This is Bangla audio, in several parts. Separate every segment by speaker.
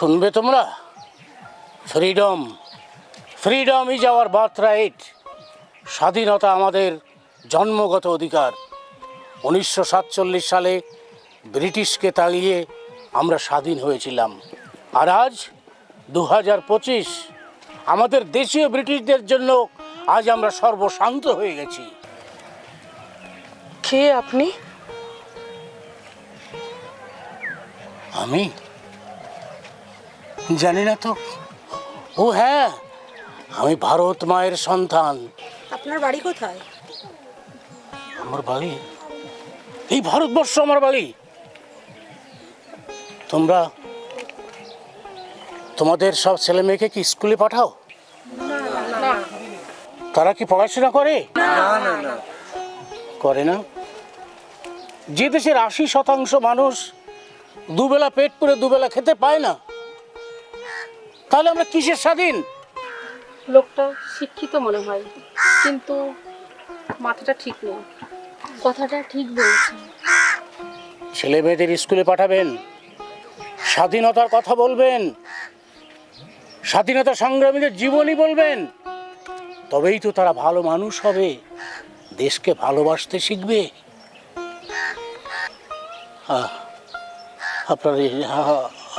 Speaker 1: শুনবে তোমরা? Freedom, freedom is our birth right. স্বাধীনতা আমাদের জন্মগত অধিকার। 1947 সালে ব্রিটিশকে তাড়িয়ে আমরা স্বাধীন হয়েছিলাম। আর আজ 2025, আমাদের দেশীয় ব্রিটিশদের জন্য আজ আমরা সর্বশান্ত হয়ে গেছি।
Speaker 2: কে আপনি?
Speaker 1: আমি জানি না তো। ও হ্যাঁ, আমি ভারত মায়ের সন্তান।
Speaker 3: আপনার বাড়ি কোথায়?
Speaker 1: আমার বাড়ি এই ভারতবর্ষ, আমার বাড়ি। তোমরা তোমাদের সব ছেলে মেয়েকে কি স্কুলে পাঠাও? তারা কি পড়াশোনা করে? করে না। যে দেশের 80% মানুষ দুবেলা পেট পুরে দুবেলা খেতে পায় না, তাহলে আমরা কিসের স্বাধীন?
Speaker 4: লোকটা শিক্ষিত মনে হয়, কিন্তু মাথাটা ঠিক নেই। কথাটা ঠিক বলছেন।
Speaker 1: ছেলে মেয়েদের স্কুলে পাঠাবেন, স্বাধীনতার কথা বলবেন, স্বাধীনতা সংগ্রামীদের জীবনী বলবেন, তবেই তো তারা ভালো মানুষ হবে, দেশকে ভালোবাসতে শিখবে।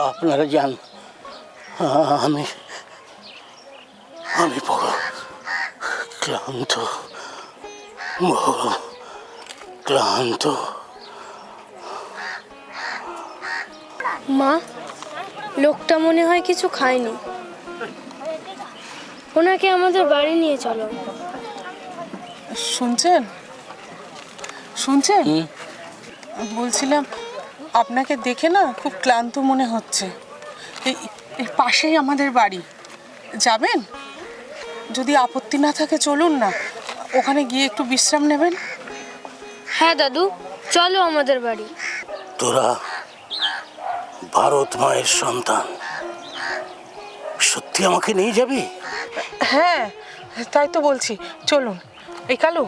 Speaker 1: আপনারা যান, আমি বড় ক্লান্ত, ক্লান্ত।
Speaker 5: মা, লোকটা মনে হয় কিছু খায়নি। ওনাকে আমাদের বাড়ি নিয়ে চলো।
Speaker 2: শুনছেন? বলছিলাম, আপনাকে দেখে না খুব ক্লান্ত মনে হচ্ছে। এই পাশেই আমাদের বাড়ি, যাবেন? যদি আপত্তি না থাকে চলুন না, ওখানে গিয়ে একটু বিশ্রাম নেবেন।
Speaker 5: হ্যাঁ দাদু, চলো আমাদের বাড়ি।
Speaker 1: তোরা ভারত মায়ের সন্তান, সত্যি আমাকে নিয়ে যাবি?
Speaker 2: হ্যাঁ, তাই তো বলছি, চলুন। এই কালু,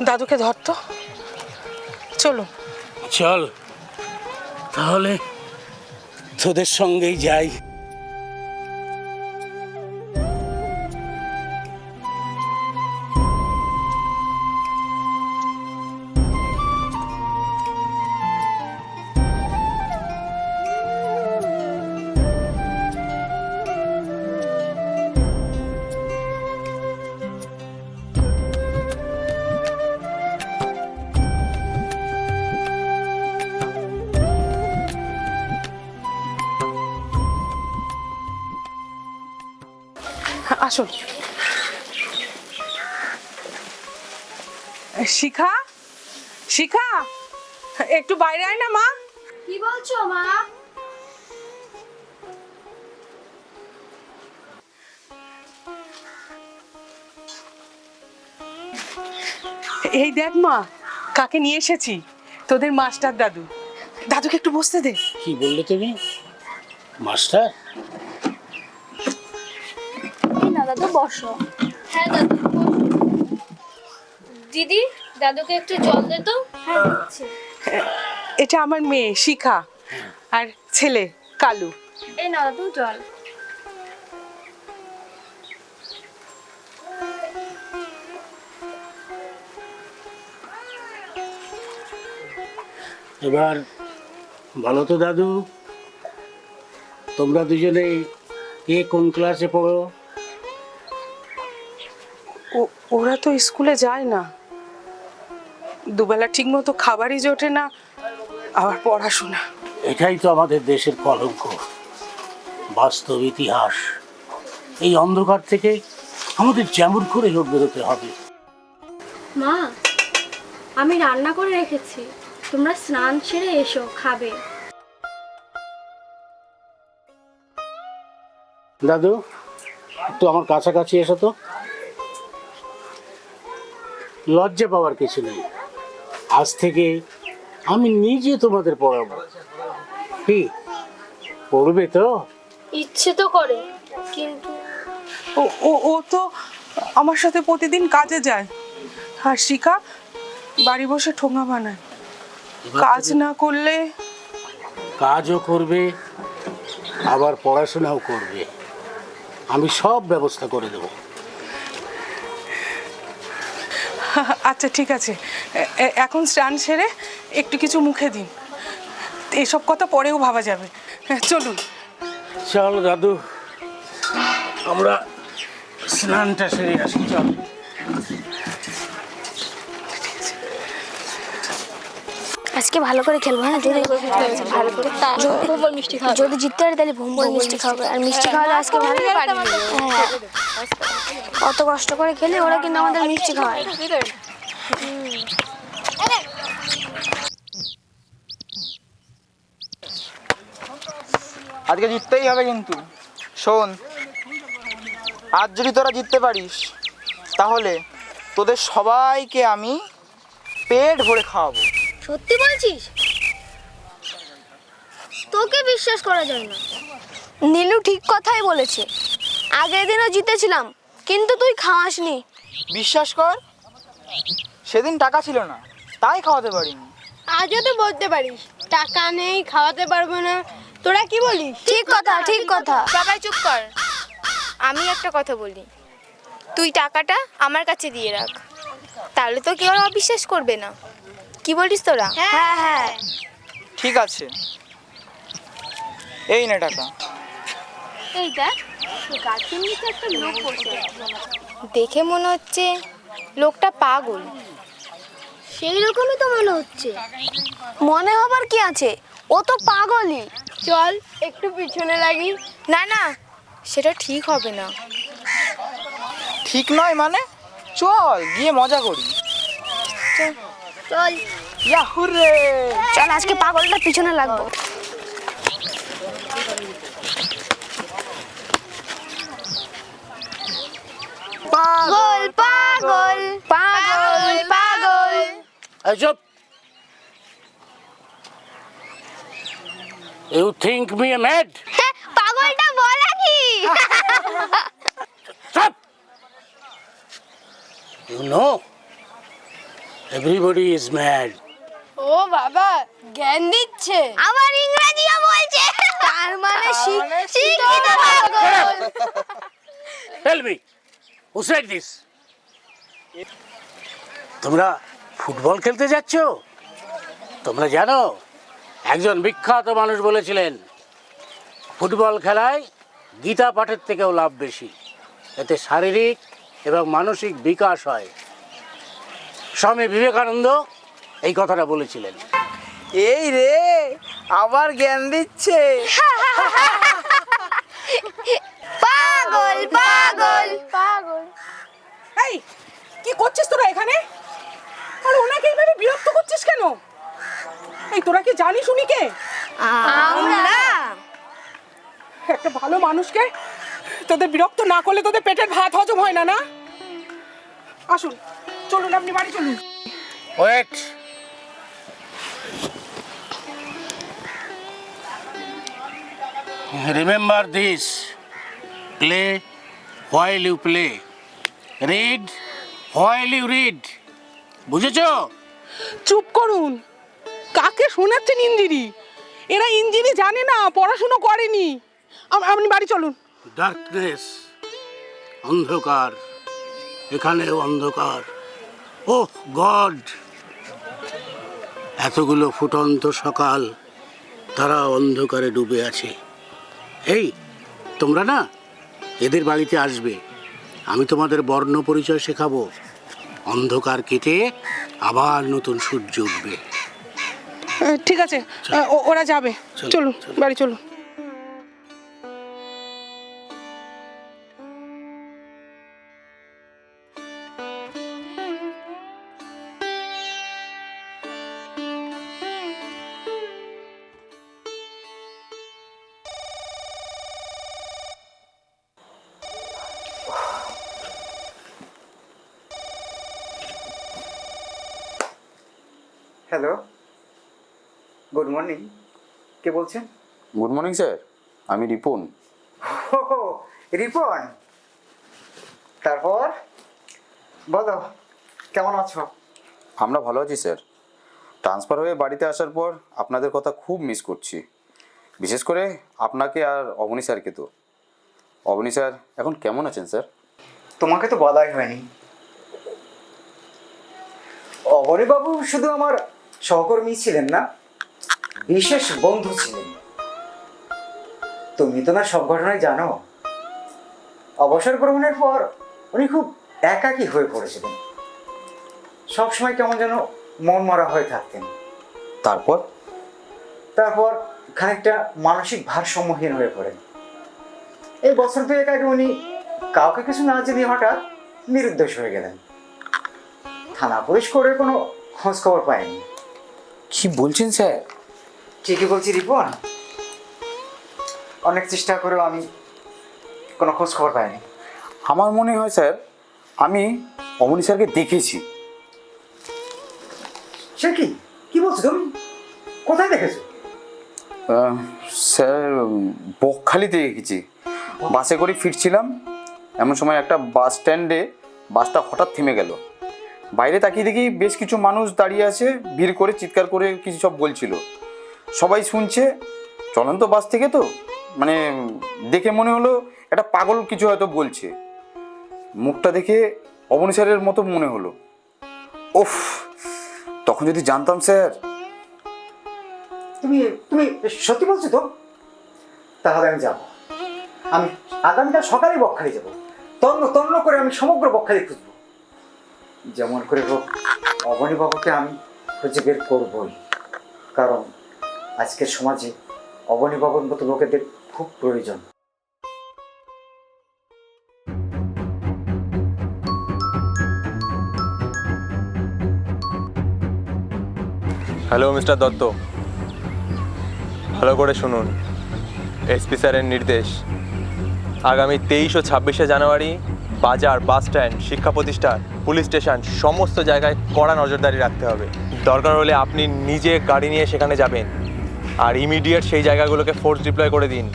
Speaker 2: দাদুকে ধরতো, চলুন।
Speaker 1: চল তাহলে, তোদের সঙ্গেই যাই।
Speaker 2: আসুন। শিখা, শিখা, একটু বাইরে আয় না মা।
Speaker 5: কি বলছো মা?
Speaker 2: এই দেখ মা, কাকে নিয়ে এসেছি, তোদের মাস্টার দাদু। দাদুকে একটু বসতে দে।
Speaker 1: কি বললে তুমি? মাস্টার?
Speaker 5: না দাদু, বসো। হ্যাঁ দাদু, দিদি, দাদুকে একটু জল দে তো। হ্যাঁ দিচ্ছি।
Speaker 2: এটা আমার মেয়ে শিখা, আর ছেলে কালু।
Speaker 5: এই না দাদু, জল।
Speaker 1: এবার বলো তো দাদু, তোমরা দুজনে কে কোন ক্লাসে পড়ো?
Speaker 2: ওরা তো স্কুলে যায় না, দুবেলা ঠিক মতো খাবারই জোটে না, আবার পড়াশোনা।
Speaker 1: এটাই তো আমাদের দেশের কলঙ্ক, বাস্তব ইতিহাস। এই অন্ধকার থেকে আমাদের যেমন করে লোক বেরোতে হবে।
Speaker 5: মা, আমি রান্না করে রেখেছি, তোমরা স্নান সেরে এসো, খাবে।
Speaker 1: দাদু, একটু আমার কাছাকাছি এসো তো। লজ্জা পাওয়ার কিছু নেই, আজ থেকে আমি নিজে তোমাদের পড়াবো। কি পড়বে তো?
Speaker 5: ইচ্ছে তো করে, কিন্তু
Speaker 2: ও ও ও তো আমার সাথে প্রতিদিন কাজে যায়, আর শিখা বাড়ি বসে ঠোঙা বানায়। কাজ না করলে?
Speaker 1: কাজও করবে, আবার পড়াশোনাও করবে। আমি সব ব্যবস্থা করে দেবো।
Speaker 2: আচ্ছা ঠিক আছে, এখন স্নান সেরে একটু কিছু মুখে দিন, এসব কথা পরেও ভাবা যাবে। চলুন।
Speaker 1: চল দাদু, আমরা স্নানটা সেরে আসি। চল।
Speaker 5: আজকে ভালো করে খেলবো, হ্যাঁ? যদি ভালো করে ভোম্বল মিষ্টি খাওয়া, যদি জিততে পারি তাহলে ভোম্বল মিষ্টি খাওয়াবে। আর মিষ্টি খাওয়ালে আজকে ভালো পারি। হ্যাঁ, অত কষ্ট করে খেলে ওরা কিন্তু আমাদের মিষ্টি খাওয়ায়।
Speaker 3: আজকে জিততেই হবে কিন্তু। শোন, আজ যদি তোরা জিততে পারিস তাহলে তোদের সবাইকে আমি পেট ভরে খাওয়াবো।
Speaker 5: সত্যি বলছিস? তোকে বিশ্বাস করা যায় না। নীলু ঠিক কথাই বলেছে, আগের দিনও জিতেছিলাম কিন্তু তুই খাওয়াসনি।
Speaker 3: বিশ্বাস কর, সেদিন টাকা ছিল না তাই খাওয়াতে পারিনি।
Speaker 5: আজও তো বলতে পারিস টাকা নেই, খাওয়াতে পারবো না। তোরা কি বলিস? ঠিক কথা, ঠিক কথা।
Speaker 6: সবাই চুপ কর। আমি একটা কথা বলি, তুই টাকাটা আমার কাছে দিয়ে রাখ, তাহলে তো কেউ অবিশ্বাস করবে না। কি বলিস তোরা?
Speaker 5: হ্যাঁ হ্যাঁ।
Speaker 3: ঠিক আছে, এই নে টাকা।
Speaker 6: এই দেখ, গাছের নিচে একটা লোক বসে আছে। দেখে মনে হচ্ছে লোকটা পাগল।
Speaker 5: সেই রকমই তো মনে হচ্ছে। মনে হবার কি আছে, ও তো পাগলই। চল একটু পিছনে লাগি।
Speaker 6: না না, সেটা ঠিক হবে না।
Speaker 3: ঠিক নয় মানে? চল গিয়ে মজা করি।
Speaker 5: চল।
Speaker 3: ইয়াহুরে!
Speaker 5: চল আজকে পাগলটা পিছনে লাগবো। পাগল পাগল পাগল পাগল।
Speaker 1: এই চুপ! You think me a mad?
Speaker 5: পাগলটা বলা কি?
Speaker 1: Stop! You know, everybody is mad.
Speaker 5: ও বাবা, জ্ঞান দিচ্ছে। আবার ইংরেজিও বলছে। তার মানে শিক্ষিত পাগল।
Speaker 1: Tell me, who said this? তোমরা ফুটবল খেলতে যাচ্ছ? তোমরা জানো, একজন বিখ্যাত মানুষ বলেছিলেন, ফুটবল খেলায় গীতা পাঠের থেকেও লাভ বেশি। এতে শারীরিক এবং মানসিক বিকাশ হয়। স্বামী বিবেকানন্দ এই কথাটা বলেছিলেন।
Speaker 3: এই রে, আবার জ্ঞান দিচ্ছে।
Speaker 5: পাগল পাগল পাগল।
Speaker 2: এই কি করছিস তোরা এখানে? আর ওনাকে এইভাবে বিরক্ত করছিস কেন? এই তোরা কি জানিস উনি কে?
Speaker 5: আমরা
Speaker 2: একটা ভালো মানুষকে তোদের বিরক্ত না করলে তোদের পেটের ভাত হজম হয় না, না? আসুন, চলুন, আপনি বাড়ি চলুন।
Speaker 1: Wait. Remember this. Play while you play. Read while you read. বুঝেছো?
Speaker 2: চুপ করুন। কাকে শোনাচ্ছেন ইঞ্জিনি? এরা ইঞ্জিনি জানে না, পড়াশুনো করেনি। আপনি বাড়ি চলুন।
Speaker 1: ডার্কনেস, অন্ধকার, এখানেও অন্ধকার। ওহ গড, এতগুলো ফুটন্ত সকাল, তারা অন্ধকারে ডুবে আছে। এই তোমরা না এদের বাড়িতে আসবে, আমি তোমাদের বর্ণ পরিচয় শেখাবো। অন্ধকার কেটে আবার নতুন সূর্য উঠবে।
Speaker 2: ঠিক আছে, ওরা যাবে। চলুন বাড়ি চলুন।
Speaker 7: Hello, good morning. কে বলছেন?
Speaker 8: গুড মর্নিং স্যার, আমি রিপন।
Speaker 7: ও রিপন, তারপর বলো কেমন আছো?
Speaker 8: আমরা ভালো আছি স্যার। ট্রান্সফার হয়ে বাড়িতে আসার পর আপনাদের কথা খুব মিস করছি। বিশেষ করে আপনাকে আর অবনী স্যারকে তো। অবনী স্যার এখন কেমন আছেন স্যার?
Speaker 7: তোমাকে তো বলাই হয়নি। অবনীবাবু শুধু আমার সহকর্মী ছিলেন না, বিশেষ বন্ধু ছিলেন। তুমি তো না সব ঘটনাই জানো। অবসর গ্রহণের পর উনি খুব একাকী হয়ে পড়েছিলেন। সবসময় কেমন যেন মন মরা হয়ে থাকতেন।
Speaker 8: তারপর?
Speaker 7: তারপর খানিকটা মানসিক ভারসাম্যহীন হয়ে পড়েন। এই বছর দুয়েক আগে উনি কাউকে কিছু না জানিয়ে হঠাৎ নিরুদ্দেশ হয়ে গেলেন। থানা পুলিশ করে কোনো খোঁজ খবর পায়নি।
Speaker 8: কি বলছেন স্যার?
Speaker 7: ঠিকই বলছি রিপন, অনেক চেষ্টা করেও আমি কোনো খোঁজ খবর পাইনি।
Speaker 8: আমার মনে হয় স্যার আমি অবনী স্যারকে দেখেছি।
Speaker 7: সে কি কি বলছো তুমি? কোথায় দেখেছো?
Speaker 8: স্যার বকখালিতে দেখেছি। বাসে করে ফিরছিলাম, এমন সময় একটা বাস স্ট্যান্ডে বাসটা হঠাৎ থেমে গেল। বাইরে তাকিয়ে দেখি বেশ কিছু মানুষ দাঁড়িয়ে আছে, ভিড় করে চিৎকার করে কিছু সব বলছিল। সবাই শুনছে, চলন্ত বাস থেকে তো মানে দেখে মনে হলো একটা পাগল কিছু হয়তো বলছে। মুখটা দেখে অবনী স্যারের মতো মনে হলো। ওফ, তখন যদি জানতাম স্যার।
Speaker 7: তুমি তুমি সত্যি বলছো তো? তাহলে আমি যাব। আমি আগামীকাল সকালেই বকখালি যাব। তন্ন তন্ন করে আমি সমগ্র বকখালি খুঁজবো। যেমন করে হোক অবনীবাবুকে আমি খুঁজে বের করবই। কারণ আজকের সমাজে অবনীবাবুর মতো লোকেদের খুব প্রয়োজন।
Speaker 9: হ্যালো মিস্টার দত্ত, ভালো করে শুনুন। এসপি স্যারের নির্দেশ, আগামী 23 ও 26শে জানুয়ারি বাজার, বাস স্ট্যান্ড, শিক্ষা প্রতিষ্ঠান, পুলিশ স্টেশন সমস্ত জায়গায় কড়া নজরদারি রাখতে হবে। দরকার হলে আপনি নিজে গাড়ি নিয়ে সেখানে যাবেন, আর ইমিডিয়েট সেই জায়গাগুলোকে ফোর্স ডিপ্লয় করে দিন,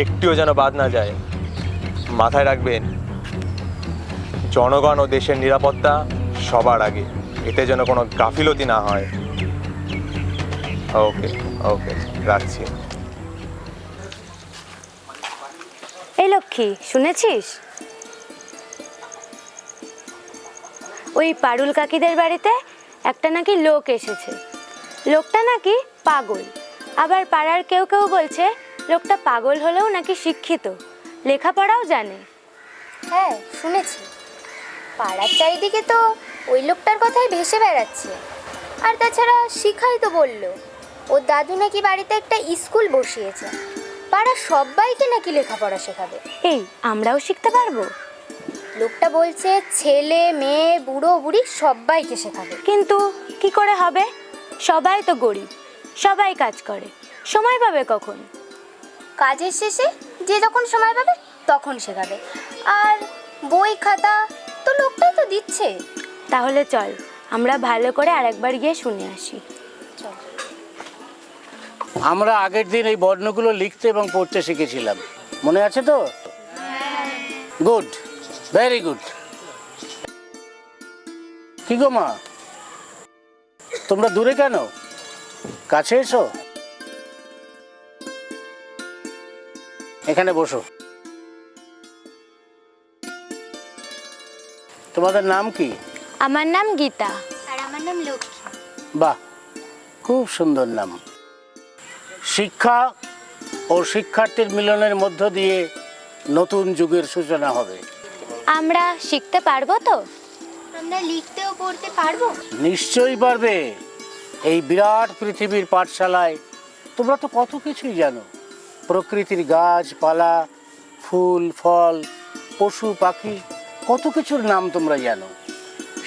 Speaker 9: একটিও যেন বাদ না যায়। মাথায় রাখবেন, জনগণ ও দেশের নিরাপত্তা সবার আগে, এতে যেন কোনো গাফিলতি না হয়। ওকে ওকে, রাখছি।
Speaker 5: এই লক্ষ্মী, শুনেছিস ওই পারুল কাকিদের বাড়িতে একটা নাকি লোক এসেছে? লোকটা নাকি পাগল। আবার পাড়ার কেউ কেউ বলছে লোকটা পাগল হলেও নাকি শিক্ষিত, লেখাপড়াও জানে।
Speaker 6: হ্যাঁ শুনেছি, পাড়ার চারিদিকে তো ওই লোকটার কথাই ভেসে বেড়াচ্ছে। আর তাছাড়া শিখাই তো বললো ওর দাদু নাকি বাড়িতে একটা স্কুল বসিয়েছে, পাড়ার সবাইকে নাকি লেখাপড়া শেখাবে।
Speaker 5: এই, আমরাও শিখতে পারবো?
Speaker 6: লোকটা বলছে ছেলে মেয়ে বুড়ো বুড়ি সবাইকে শেখাবে।
Speaker 5: কিন্তু কি করে হবে? সবাই তো গরিব, সবাই কাজ করে, সময় পাবে কখন?
Speaker 6: কাজের শেষে যে যখন সময় পাবে তখন শেখাবে। আর বই খাতা তো লোকটাই তো দিচ্ছে।
Speaker 5: তাহলে চল আমরা ভালো করে আরেকবার গিয়ে শুনে আসি।
Speaker 1: আমরা আগের দিন এই বর্ণগুলো লিখতে এবং পড়তে শিখেছিলাম, মনে আছে তো? Good, very good. কি গো মা, তোমরা দূরে কেন? কাছে এসো, এখানে বসো। তোমাদের নাম কি?
Speaker 5: আমার নাম গীতা।
Speaker 6: আর আমার নাম লক্ষ্মী।
Speaker 1: বাহ, খুব সুন্দর নাম। শিক্ষা ও শিক্ষার্থীর মিলনের মধ্য দিয়ে নতুন যুগের সূচনা হবে।
Speaker 5: আমরা শিখতে পারবো তো?
Speaker 6: আমরা লিখতেও পড়তে পারবো?
Speaker 1: নিশ্চয়ই পারবে। এই বিরাট পৃথিবীর পাঠশালায় তোমরা তো কত কিছুই জানো। প্রকৃতির গাছপালা, ফুল ফল, পশু পাখি, কত কিছুর নাম তোমরা জানো।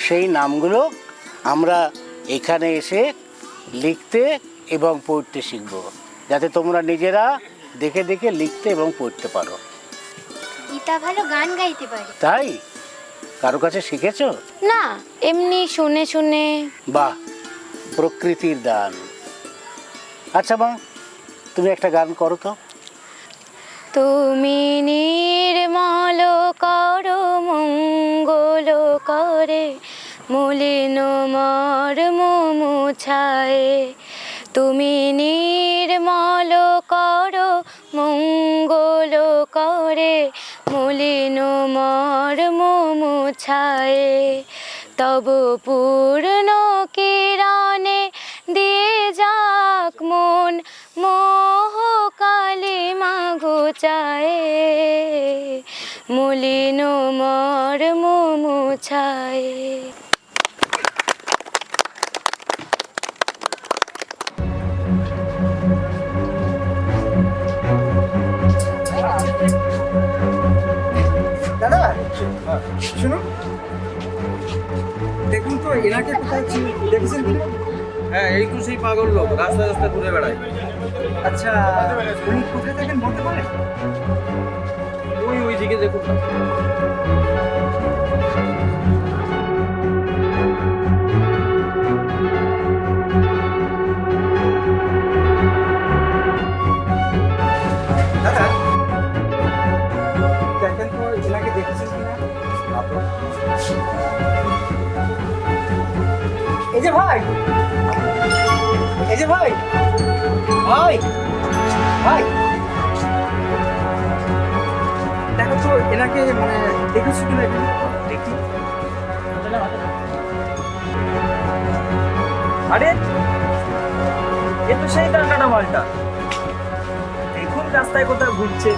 Speaker 1: সেই নামগুলো আমরা এখানে এসে লিখতে এবং পড়তে শিখব, যাতে তোমরা নিজেরা দেখে দেখে লিখতে এবং পড়তে পারো।
Speaker 6: গীতা ভালো গান গাইতে পারে।
Speaker 1: তাই কারো কাছে শিখেছো?
Speaker 5: না, এমনি শুনে শুনে।
Speaker 1: বাহ, প্রকৃতির দান। আচ্ছা মা, তুমি একটা গান করো তো।
Speaker 5: তুমি নির্মল করো মঙ্গল করে, মলিন মর্ম মুছায়ে। তুমি নির্মল করো মঙ্গল করে মলিন মর্ম মুছায়ে তব পূর্ণ কিরণে দিয়ে যাক মন মোহ কালিমা ঘুচায়ে মলিন মর্ম মুছায়ে।
Speaker 7: দাদা শুনুন, দেখুন তো এনাকে কোথায় দেখেছেন কিনা?
Speaker 10: হ্যাঁ, এই তো সেই পাগল লোক রাস্তায় রাস্তায় ঘুরে বেড়ায়।
Speaker 7: আচ্ছা, উনি কোথায় থাকেন বলতে পারেন?
Speaker 10: ওই দিকে দেখুন না।
Speaker 7: দাদা দেখেন তো এনাকে দেখেছেন কিনা? এই যে ভাই, এই যে ভাই, ভাই ভাই দেখো তো এনাকে মানে দেখেছো কিনা এখানে? দেখি।
Speaker 10: আরে এ তো সেই টাকাটা মালটা, দেখুন রাস্তায় কোথাও ঘুরছে।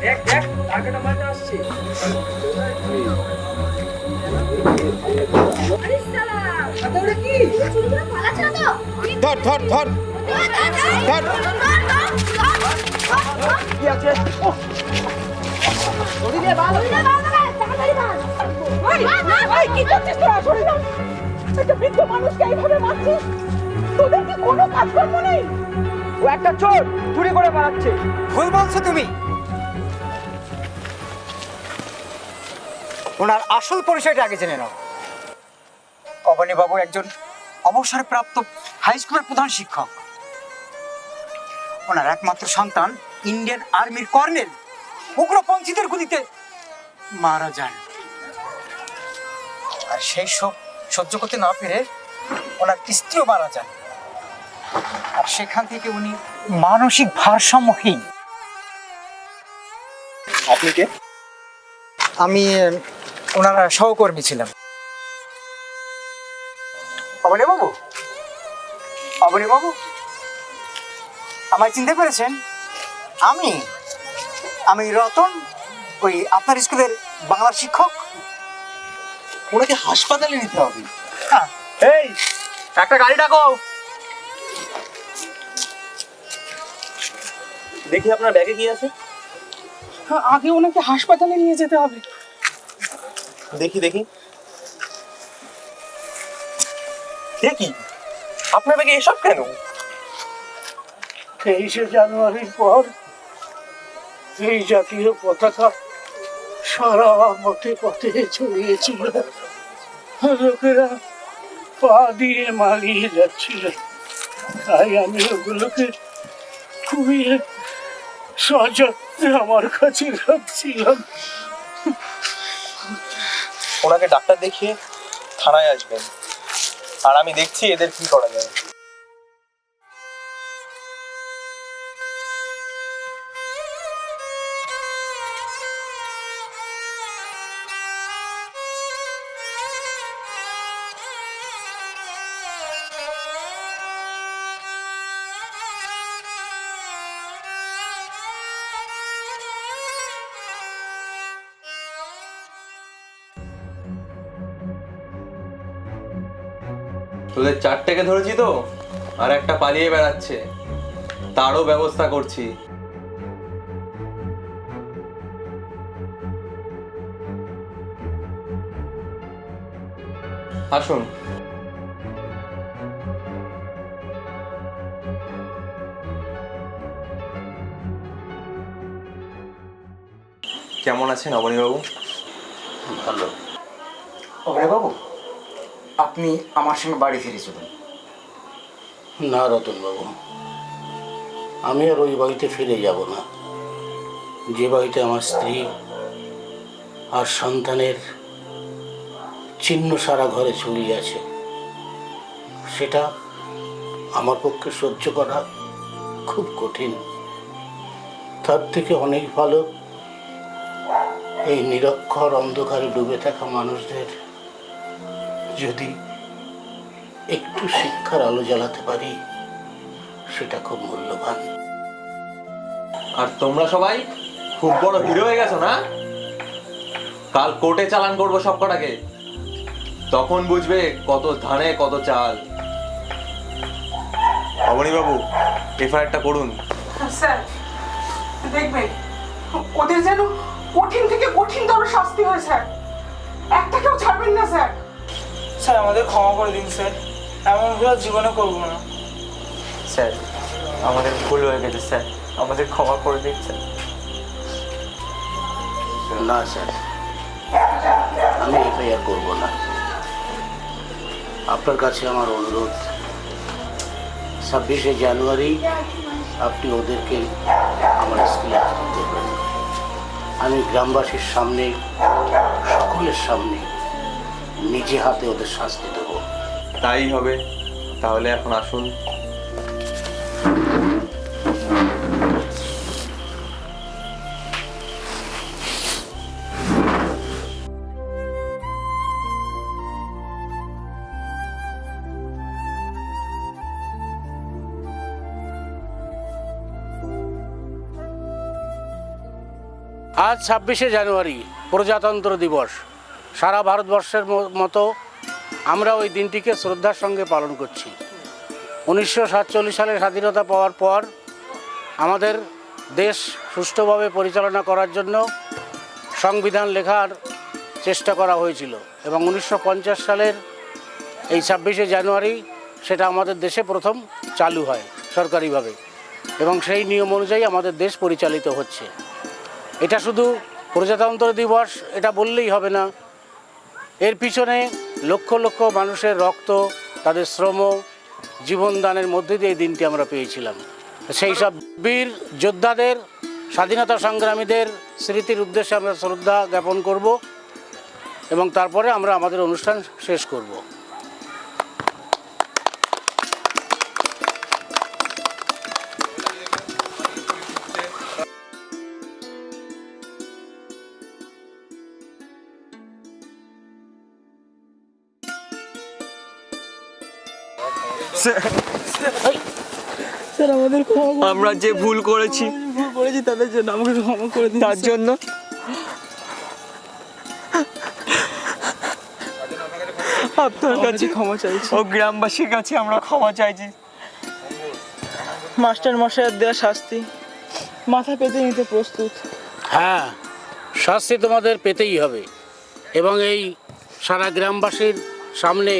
Speaker 10: দেখ দেখ টাকাটা মালটা আসছে।
Speaker 3: ধর ধর ধর ধর। কি আছে? ও একটা চোর, চুরি করে বাড়াচ্ছে।
Speaker 7: ভুল বলছো তুমি। ওনার আসল পরিচয়টা আগে জেনে নাও। অবনী বাবু একজন অবসরপ্রাপ্ত হাই স্কুলের প্রধান শিক্ষক। ওনার একমাত্র সন্তান ইন্ডিয়ান আর্মির কর্নেল উগ্রপন্থীদের গুলিতে মারা যান। আর সেই সব সহ্য করতে না পেরে ওনার স্ত্রীও মারা যান। আর সেখান থেকে উনি মানসিক ভারসাম্যহীন।
Speaker 3: আপনি কে?
Speaker 7: আমি ওনার সহকর্মী ছিলাম। অবনী বাবু, অবনী বাবু আমায় চিনতে পেরেছেন? আমি রতন, ওই আপনার স্কুলের বাংলা শিক্ষক।
Speaker 3: ওনাকে হাসপাতালে নিতে হবে।
Speaker 7: হ্যাঁ,
Speaker 3: এই একটা গাড়ি ডাকো।
Speaker 10: দেখি আপনার ব্যাগে কি আছে।
Speaker 2: আগে ওনাকে হাসপাতালে নিয়ে যেতে হবে।
Speaker 10: দেখি দেখি দেখি আপনার ব্যাগে এসব কেন?
Speaker 1: 23শে জানুয়ারির পর এই জাতীয় পতাকা সারা পথে পথে ছড়িয়েছিল। লোকেরা পা দিয়ে মালিয়ে যাচ্ছিল, তাই আমি ওগুলোকে খুবই সযত্নে আমার কাছে রাখছিলাম।
Speaker 10: ওনাকে ডাক্তার দেখিয়ে থানায় আসবেন, আর আমি দেখছি এদের কি করা যায়। তোদের 4টেকে ধরেছি তো, আর একটা পালিয়ে বেড়াচ্ছে, তারও ব্যবস্থা করছি। আসুন। কেমন আছেন অবনীবাবু?
Speaker 1: ভালো।
Speaker 7: অবনী বাবু, আপনি আমার সঙ্গে বাড়ি ফিরে চলুন।
Speaker 1: না রতনবাবু, আমি আর ওই বাড়িতে ফিরে যাব না। যে বাড়িতে আমার স্ত্রী আর সন্তানের চিহ্ন সারা ঘরে ছড়িয়ে আছে, সেটা আমার পক্ষে সহ্য করা খুব কঠিন। তার থেকে অনেক ভালো এই নিরক্ষর অন্ধকারে ডুবে থাকা মানুষদের যদি একটু শিক্ষার আলো জ্বালাতে পারি, সেটা খুব মূল্যবান।
Speaker 9: আর তোমরা সবাই খুব বড় হিরো হয়ে গেছো না? কাল কোর্টে চালান করবো সব কটাকে, তখন বুঝবে কত ধানে কত চাল। অবনী বাবু, এফআইআরটা করুন।
Speaker 2: স্যার দেখবেন ওদের যেন কঠিন থেকে কঠিনতর শাস্তি হয় স্যার, একটা কেউ ছাড়বেন না স্যার।
Speaker 3: স্যার আমাদের ক্ষমা করে দিন স্যার, এমন ভুল আর জীবনে করবো না।
Speaker 10: স্যার আমাদের ভুল হয়ে গেছে স্যার, আমাদের ক্ষমা করে দিন স্যার।
Speaker 1: না স্যার, আমি এফআইআর করব না। আপনার কাছে আমার অনুরোধ, 26শে জানুয়ারি আপনি ওদেরকে আমার স্কুলে হাজির করবেন। আমি গ্রামবাসীর সামনে, সকলের সামনে নিজে হাতে ওদের শাস্তি দেবো।
Speaker 9: তাই হবে। তাহলে এখন আসুন।
Speaker 1: আজ 26শে জানুয়ারি প্রজাতন্ত্র দিবস। সারা ভারতবর্ষের মতো আমরা ওই দিনটিকে শ্রদ্ধার সঙ্গে পালন করছি। 1947 সালে স্বাধীনতা পাওয়ার পর আমাদের দেশ সুষ্ঠুভাবে পরিচালনা করার জন্য সংবিধান লেখার চেষ্টা করা হয়েছিল এবং 1950 সালের এই 26শে জানুয়ারি সেটা আমাদের দেশে প্রথম চালু হয় সরকারিভাবে, এবং সেই নিয়ম অনুযায়ী আমাদের দেশ পরিচালিত হচ্ছে। এটা শুধু প্রজাতন্ত্র দিবস এটা বললেই হবে না, এর পিছনে লক্ষ লক্ষ মানুষের রক্ত, তাদের শ্রম, জীবনদানের মধ্যে দিয়ে এই দিনটি আমরা পেয়েছিলাম। সেই সব বীর যোদ্ধাদের, স্বাধীনতা সংগ্রামীদের স্মৃতির উদ্দেশ্যে আমরা শ্রদ্ধা জ্ঞাপন করব এবং তারপরে আমরা আমাদের অনুষ্ঠান শেষ করব।
Speaker 10: স্যার আমাদের ক্ষমা, আমরা যে ভুল করেছি তাদের জন্য আমাকে ক্ষমা করে দিন। তার জন্য আপনার কাছে ক্ষমা চাইছি, ও গ্রামবাসীর কাছে আমরা ক্ষমা চাইছি। মাস্টার মশাইয়ের দেওয়া শাস্তি মাথা পেতে নিতে প্রস্তুত।
Speaker 1: হ্যাঁ, শাস্তি তোমাদের পেতেই হবে এবং এই সারা গ্রামবাসীর সামনে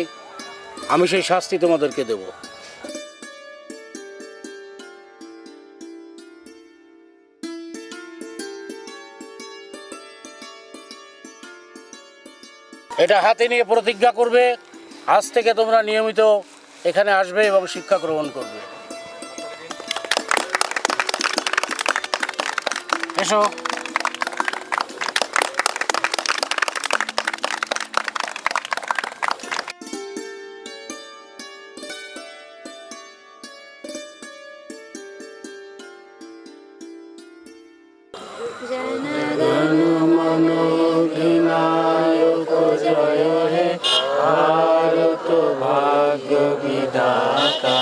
Speaker 1: আমি সেই শাস্তি তোমাদেরকে দেব। এটা হাতে নিয়ে প্রতিজ্ঞা করবে, আজ থেকে তোমরা নিয়মিত এখানে আসবে এবং শিক্ষা গ্রহণ করবে। এসো। জনগণমনোধিনায়ক জয় হে ভারত ভাগ্য বিধাতা।